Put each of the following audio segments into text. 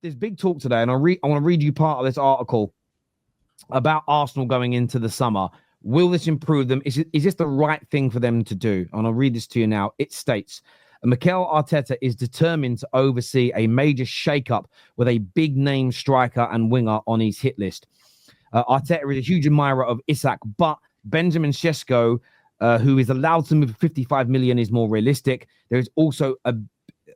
there's big talk today, and I want to read you part of this article about Arsenal going into the summer. Will this improve them? Is this the right thing for them to do? And I'll read this to you now. It states, Mikel Arteta is determined to oversee a major shake-up with a big-name striker and winger on his hit list. Arteta is a huge admirer of Isak, but Benjamin Sesko, who is allowed to move for 55 million, is more realistic. There is also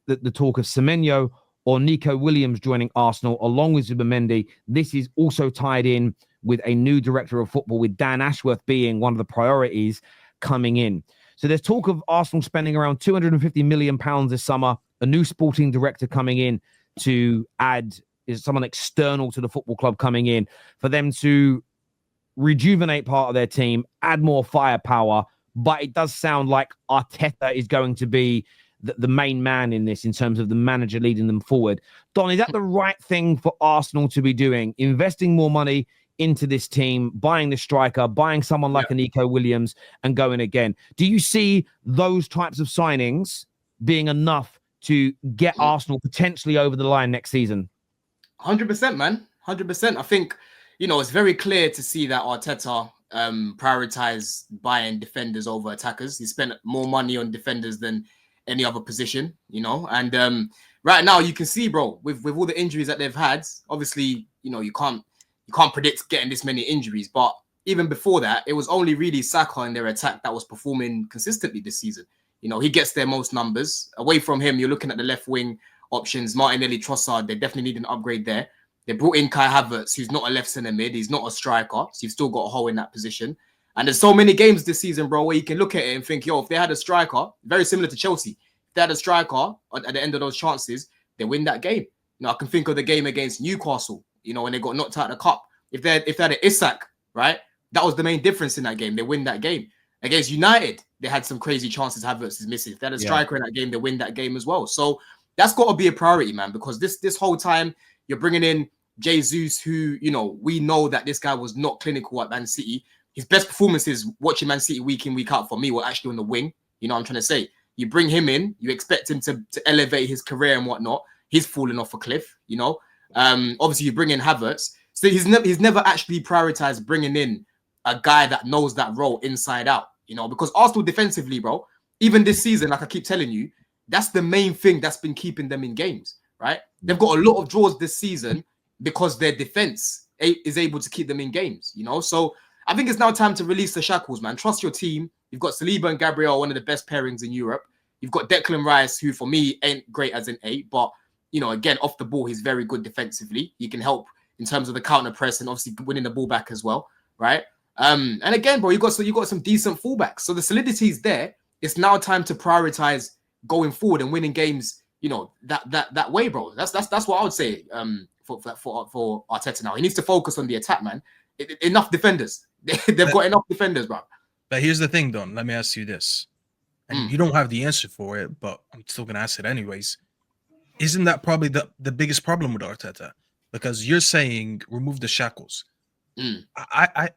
the talk of Semenyo or Nico Williams joining Arsenal, along with Zubimendi. This is also tied in with a new director of football, with Dan Ashworth being one of the priorities coming in. So there's talk of Arsenal spending around £250 million this summer, a new sporting director coming in to add is someone external to the football club coming in for them to rejuvenate part of their team, add more firepower. But it does sound like Arteta is going to be the main man in this in terms of the manager leading them forward. Don, is that the right thing for Arsenal to be doing? Investing more money into this team, buying the striker, buying someone like a Nico Williams and going again. Do you see those types of signings being enough to get Arsenal potentially over the line next season? 100%, man. 100%. I think, it's very clear to see that Arteta prioritize buying defenders over attackers. He spent more money on defenders than any other position, and right now you can see, bro, with all the injuries that they've had, obviously, you can't predict getting this many injuries, but even before that, it was only really Saka in their attack that was performing consistently this season. He gets their most numbers. Away from him, you're looking at the left wing options. Martinelli, Trossard, they definitely need an upgrade there. They brought in Kai Havertz, who's not a left centre mid. He's not a striker, so you've still got a hole in that position. And there's so many games this season, bro, where you can look at it and think, if they had a striker, very similar to Chelsea, if they had a striker at the end of those chances, they win that game. I can think of the game against Newcastle, when they got knocked out of the cup. If they had an Isak, right, that was the main difference in that game. They win that game. Against United, they had some crazy chances Havertz is missing. If they had a striker in that game, they win that game as well. So that's got to be a priority, man, because this whole time you're bringing in Jesus, who, we know that this guy was not clinical at Man City. His best performances watching Man City week in, week out for me were actually on the wing. You know what I'm trying to say? You bring him in, you expect him to elevate his career and whatnot. He's fallen off a cliff, Obviously, you bring in Havertz. So he's never actually prioritized bringing in a guy that knows that role inside out, because Arsenal defensively, bro, even this season, like I keep telling you, that's the main thing that's been keeping them in games, right? They've got a lot of draws this season because their defense is able to keep them in games, So I think it's now time to release the shackles, man. Trust your team. You've got Saliba and Gabriel, one of the best pairings in Europe. You've got Declan Rice, who for me ain't great as an 8, but, again, off the ball, he's very good defensively. He can help in terms of the counter press and obviously winning the ball back as well, right? And again, bro, you got some decent fullbacks. So the solidity is there. It's now time to prioritize going forward and winning games, that way, bro. That's what I would say for Arteta now. He needs to focus on the attack, man. Enough defenders. They've got enough defenders, bro. But here's the thing, Don. Let me ask you this. And you don't have the answer for it, but I'm still going to ask it anyways. Isn't that probably the biggest problem with Arteta? Because you're saying remove the shackles. I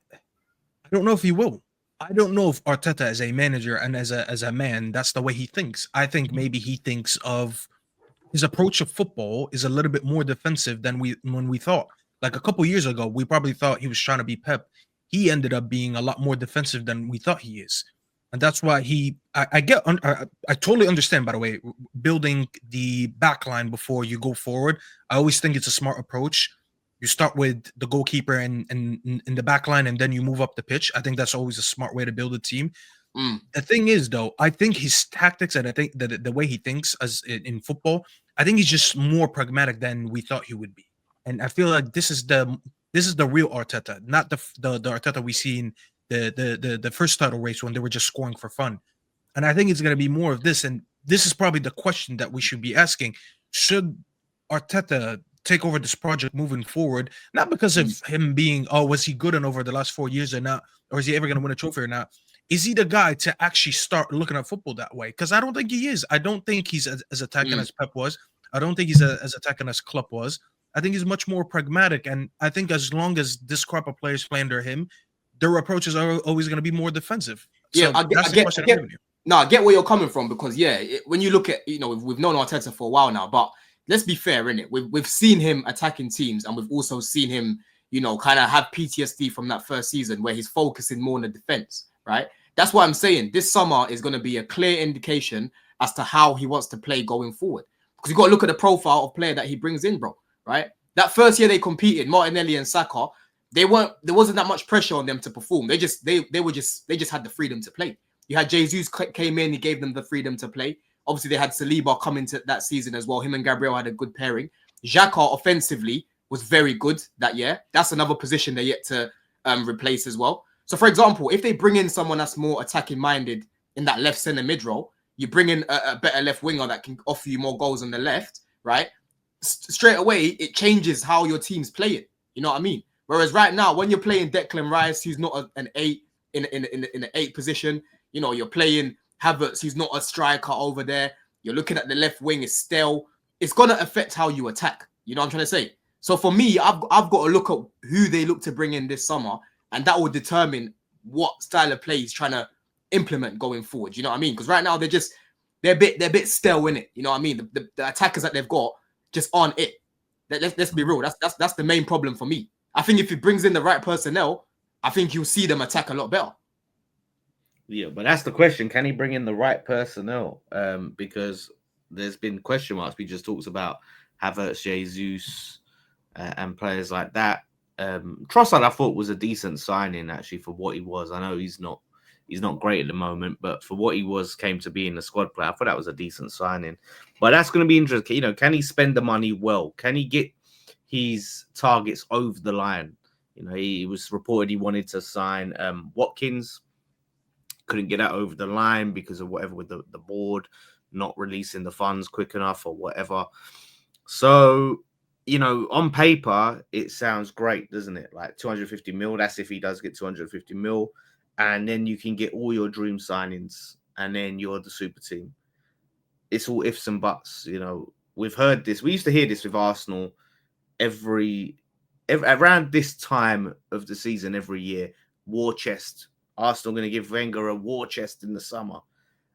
don't know if he will. I don't know if Arteta as a manager and as a man, that's the way he thinks. I think maybe he thinks of his approach of football is a little bit more defensive than when we thought. Like a couple years ago, we probably thought he was trying to be Pep. He ended up being a lot more defensive than we thought he is. And that's why I totally understand, by the way, building the back line before you go forward. I always think it's a smart approach. You start with the goalkeeper in the back line, and then you move up the pitch. I think that's always a smart way to build a team. The thing is, though, I think his tactics and I think that the way he thinks as in football, I think he's just more pragmatic than we thought he would be. And I feel like this is the real Arteta, not the Arteta we see in the first title race when they were just scoring for fun. And I think it's going to be more of this. And this is probably the question that we should be asking. Should Arteta take over this project moving forward? Not because of him being, was he good enough over the last 4 years or not? Or is he ever going to win a trophy or not? Is he the guy to actually start looking at football that way? Because I don't think he is. I don't think he's as attacking as Pep was. I don't think he's as attacking as Klopp was. I think he's much more pragmatic. And I think as long as this crop of players play under him, their approaches are always going to be more defensive. Yeah, so I get where you're coming from because, when you look at, we've known Arteta for a while now, but let's be fair, innit? We've seen him attacking teams, and we've also seen him, kind of have PTSD from that first season where he's focusing more on the defense, right? That's what I'm saying. This summer is going to be a clear indication as to how he wants to play going forward. Because you got to look at the profile of player that he brings in, bro, right? That first year they competed, Martinelli and Saka, there wasn't that much pressure on them to perform. They just had the freedom to play. You had Jesus came in, he gave them the freedom to play. Obviously, they had Saliba come into that season as well. Him and Gabriel had a good pairing. Xhaka offensively was very good that year. That's another position they're yet to replace as well. So, for example, if they bring in someone that's more attacking minded in that left center mid role, you bring in a better left winger that can offer you more goals on the left, right? Straight away, it changes how your team's playing. You know what I mean? Whereas right now, when you're playing Declan Rice, who's not an 8 in an 8 position, you're playing Havertz, who's not a striker over there. You're looking at the left wing, it's stale. It's gonna affect how you attack. You know what I'm trying to say? So for me, I've got to look at who they look to bring in this summer, and that will determine what style of play he's trying to implement going forward. You know what I mean? Because right now they're a bit stale in it. You know what I mean? The attackers that they've got just aren't it. Let's be real. That's the main problem for me. I think if he brings in the right personnel, I think you'll see them attack a lot better. Yeah, but that's the question. Can he bring in the right personnel? Because there's been question marks. We just talked about Havertz, Jesus, and players like that. Trossard, I thought, was a decent signing actually for what he was. I know he's not great at the moment, but for what he was, came to be in the squad player, I thought that was a decent signing. But that's going to be interesting. Can he spend the money well? Can he get his targets over the line? He was reported he wanted to sign Watkins. Couldn't get that over the line because of whatever with the board not releasing the funds quick enough or whatever. So, on paper, it sounds great, doesn't it? Like 250 mil, that's if he does get 250 mil. And then you can get all your dream signings and then you're the super team. It's all ifs and buts, We've heard this. We used to hear this with Arsenal every around this time of the season every year. War chest. Arsenal going to give Wenger a war chest in the summer.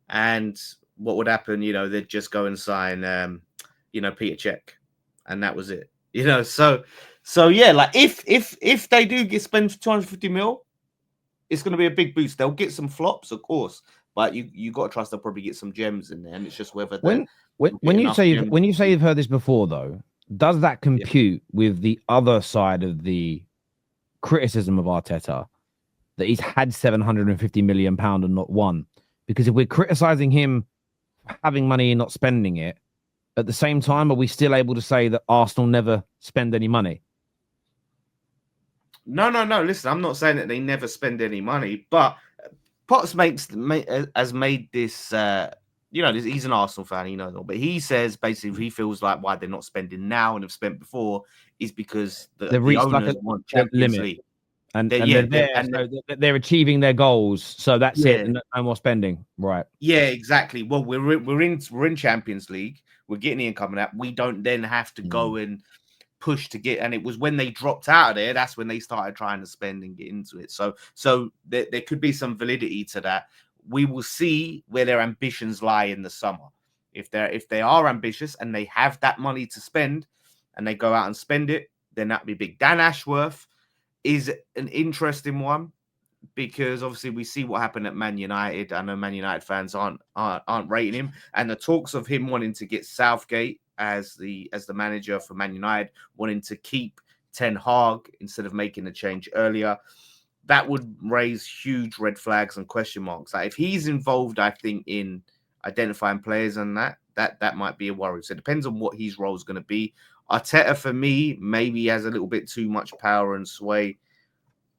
And what would happen? They'd just go and sign, Peter Cech. And that was it. So yeah, like if they do spend 250 mil, it's going to be a big boost. They'll get some flops, of course, but you got to trust they'll probably get some gems in there. And it's just whether when you say you've heard this before, though, does that compute with the other side of the criticism of Arteta that he's had £750 million and not one? Because if we're criticizing him for having money and not spending it, at the same time, are we still able to say that Arsenal never spend any money? No. Listen, I'm not saying that they never spend any money, but Potts has made this. He's an Arsenal fan, he knows all, but he says basically he feels like why they're not spending now and have spent before is because they've reached owners like want Champions limit. League. And they're achieving their goals, so that's it. No more spending, right? Yeah, exactly. Well, we're in Champions League. We're getting in coming out. We don't then have to go and push to get. And it was when they dropped out of there, that's when they started trying to spend and get into it. So there could be some validity to that. We will see where their ambitions lie in the summer. If they are ambitious and they have that money to spend, and they go out and spend it, then that'd be big. Dan Ashworth is an interesting one because obviously we see what happened at Man United. I know Man United fans aren't rating him, and the talks of him wanting to get Southgate as the manager for Man United, wanting to keep Ten Hag instead of making the change earlier, that would raise huge red flags and question marks. Like if he's involved, I think in identifying players and that might be a worry. So it depends on what his role is going to be. Arteta, for me, maybe has a little bit too much power and sway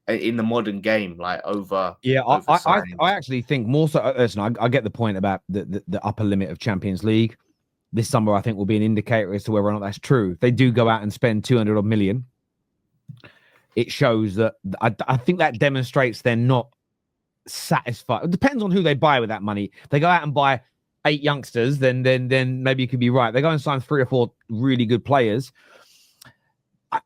in the modern game, like over. Yeah, I actually think more so. Listen, I get the point about the upper limit of Champions League. This summer, I think, will be an indicator as to whether or not that's true. If they do go out and spend 200 million, it shows that I think that demonstrates they're not satisfied. It depends on who they buy with that money. If they go out and buy 8 youngsters, then maybe you could be right. They go and sign 3 or 4 really good players.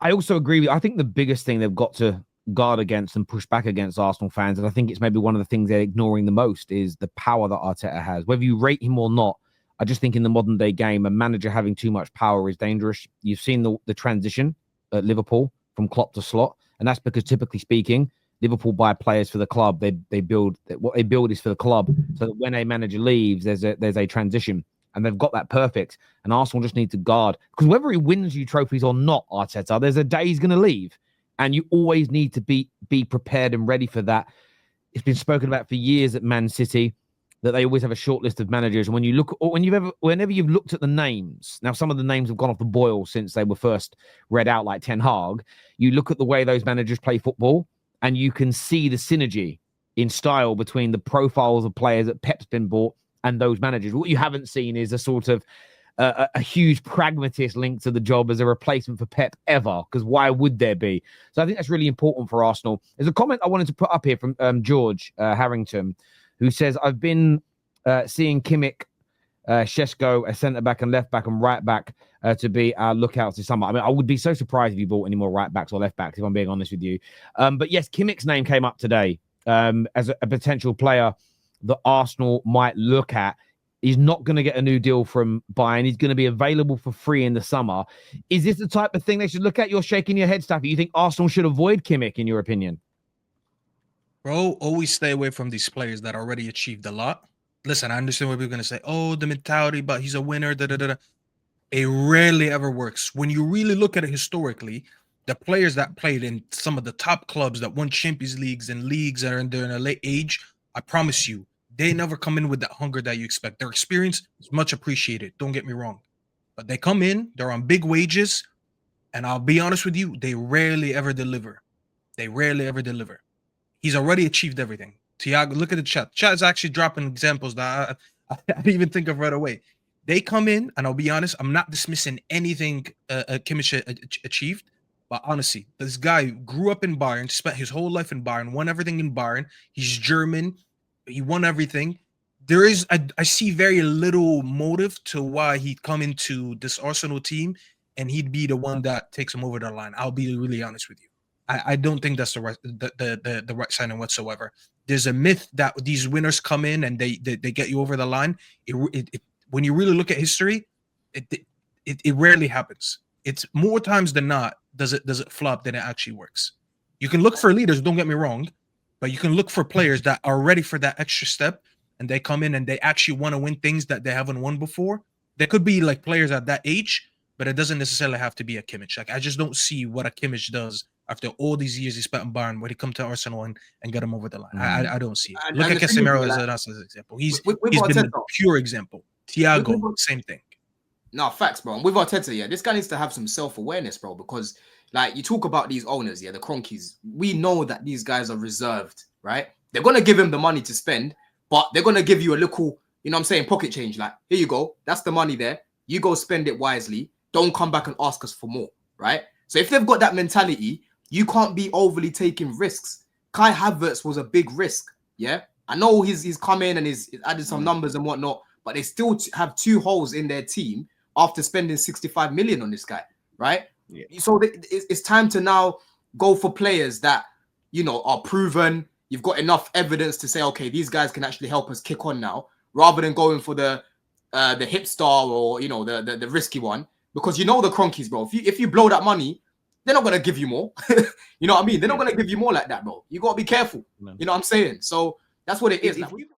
I also agree with you. I think the biggest thing they've got to guard against and push back against Arsenal fans, and I think it's maybe one of the things they're ignoring the most, is the power that Arteta has. Whether you rate him or not, I just think in the modern day game, a manager having too much power is dangerous. You've seen the transition at Liverpool from Klopp to Slot, and that's because typically speaking, Liverpool buy players for the club. They build what they build is for the club, so that when a manager leaves, there's a transition, and they've got that perfect. And Arsenal just need to guard, because whether he wins you trophies or not, Arteta, there's a day he's going to leave, and you always need to be prepared and ready for that. It's been spoken about for years at Man City that they always have a short list of managers. And when you look, or whenever you've looked at the names, now some of the names have gone off the boil since they were first read out, like Ten Hag. You look at the way those managers play football, and you can see the synergy in style between the profiles of players that Pep's been bought and those managers. What you haven't seen is a sort of a huge pragmatist link to the job as a replacement for Pep ever, because why would there be? So I think that's really important for Arsenal. There's a comment I wanted to put up here from George Harrington, who says, I've been seeing Kimmich, Shesko, a centre-back and left-back and right-back to be our lookouts this summer. I mean, I would be so surprised if you bought any more right-backs or left-backs, if I'm being honest with you. But yes, Kimmich's name came up today as a potential player that Arsenal might look at. He's not going to get a new deal from Bayern. He's going to be available for free in the summer. Is this the type of thing they should look at? You're shaking your head, Staffy. You think Arsenal should avoid Kimmich, in your opinion? Bro, always stay away from these players that already achieved a lot. Listen, I understand what people are going to say. Oh, the mentality, but he's a winner. It rarely ever works. When you really look at it historically, the players that played in some of the top clubs that won Champions Leagues and leagues that are in their late age, I promise you, they never come in with that hunger that you expect. Their experience is much appreciated. Don't get me wrong. But they come in, they're on big wages, and I'll be honest with you, they rarely ever deliver. They rarely ever deliver. He's already achieved everything. Thiago, look at the chat. Chat is actually dropping examples that I didn't even think of right away. They come in, and I'll be honest, I'm not dismissing anything Kimmich achieved, but honestly, this guy grew up in Bayern, spent his whole life in Bayern, won everything in Bayern. He's German. He won everything. There is, I see very little motive to why he'd come into this Arsenal team and he'd be the one that takes him over the line. I'll be really honest with you. I don't think that's the right signing whatsoever. There's a myth that these winners come in and they get you over the line. When you really look at history, it rarely happens. It's more times than not does it flop than it actually works. You can look for leaders, don't get me wrong, but you can look for players that are ready for that extra step and they come in and they actually want to win things that they haven't won before. There could be like players at that age, but it doesn't necessarily have to be a Kimmich. Like I just don't see what a Kimmich does after all these years he spent in Bayern, when he come to Arsenal and get him over the line. I don't see it. Look at Casemiro as an example. He's been a pure example. Thiago, same thing. No, facts, bro. And with Arteta, yeah, this guy needs to have some self-awareness, bro, because like you talk about these owners, yeah, the Cronkies, we know that these guys are reserved, right? They're going to give him the money to spend, but they're going to give you a little, you know what I'm saying, pocket change. Like, here you go. That's the money there. You go spend it wisely. Don't come back and ask us for more, right? So if they've got that mentality, you can't be overly taking risks. Kai Havertz was a big risk, yeah? I know he's come in and he's added some numbers and whatnot, but they still have 2 holes in their team after spending 65 million on this guy, right? Yeah. So it's time to now go for players that, you know, are proven. You've got enough evidence to say, okay, these guys can actually help us kick on now, rather than going for the hip star or, you know, the risky one, because you know the Cronkies, bro. If you blow that money, they're not gonna give you more. You know what I mean? They're not gonna give you more like that, bro. You gotta be careful. You know what I'm saying? So that's what it is. Like,